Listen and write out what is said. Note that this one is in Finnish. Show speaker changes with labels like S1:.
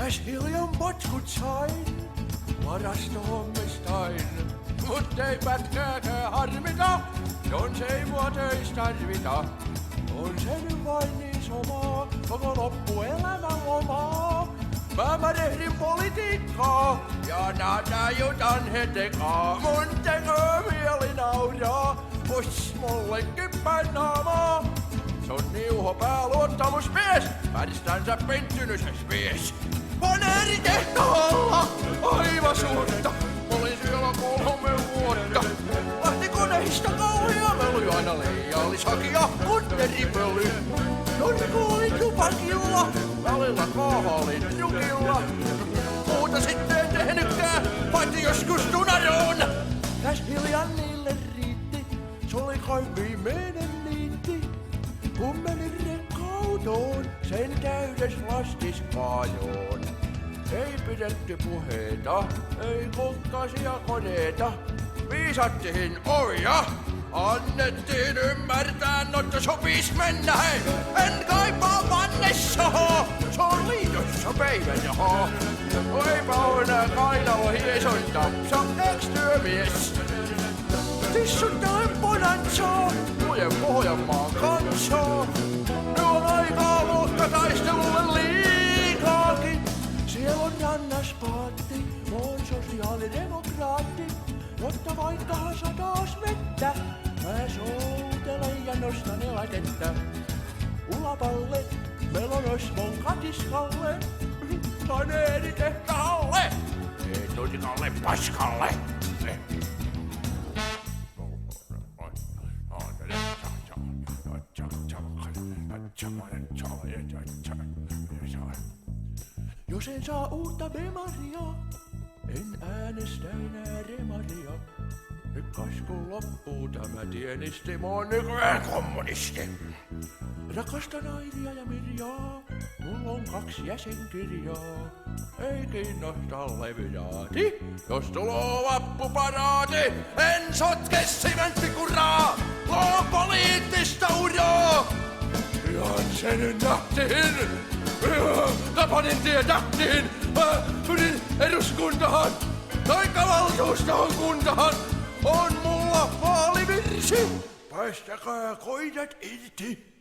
S1: Täs hiljan potkut sain, varastohommistain. Mut ei pätkääkään harmita, Jon se ei mua töistä tarvita. On se nyt vain niin somaa, koko loppuelämän lomaa. Mä märehdin politiikkaa ja jutan hetekaa. Mun tekee mieli nauraa, vois mullekin päin naamaa. Se on niuho pääluottamusmies, väristänsä penttynyses mies. Paneeritehtaalla, aivan suotta, olin siellä 3 vuotta. Lähti koneista kauhia mely, aina leijaallis hakia kunteripöly. Jonku oli tupakilla, välillä kaahailin jukilla. Muuta sitten en tehnytkään, paitsi joskus tunaroon. Täs hiljan niille riitti, se oli kai viimeinen niitti. Kun menin rekkautoon, sen täydes lastis kaajoon. Ei pidetty puheita, ei kokkasia koneita. Viisattiin ovia, annettiin ymmärtää, että sopis mennä hei. En kaipaa vannessohoo, se on liitossa päivänjahaa. Oipa on kainalo hiesointa, sä eks työmies. Tissuttelen bonansaa, lujen Pohjanmaan kansaa. Nyt on aikaa luokkataistelulle liikaakin. Siellä on rannaspaatti, on sosiaalidemokraatti. Mutta vaikka sataas vettä, mä soutelen ja nostan eläkettä. Ulapalle, melonosmon katiskalle, paneeritehtaalle, etutikalle paskalle. Jos en saa uutta bemaria, en äänestä enää remaria. Nyt kas kun loppuu tämä tienisti, mä oon nykyään kommunisti. Rakastan Airia ja Mirjaa, mulla on 2 jäsenkirjaa. Ei kiinnosta levyjaati, jos tuloo vappuparaati. En sotke sementtikuraa, loo poliittista uraa. Ihan se nyt nähtiin. Tapanin tie tähtiin, pyrin eduskuntahan, taikka valtuustoon kuntahan, on mulla vaalivirsi, päästäkää koidat irti.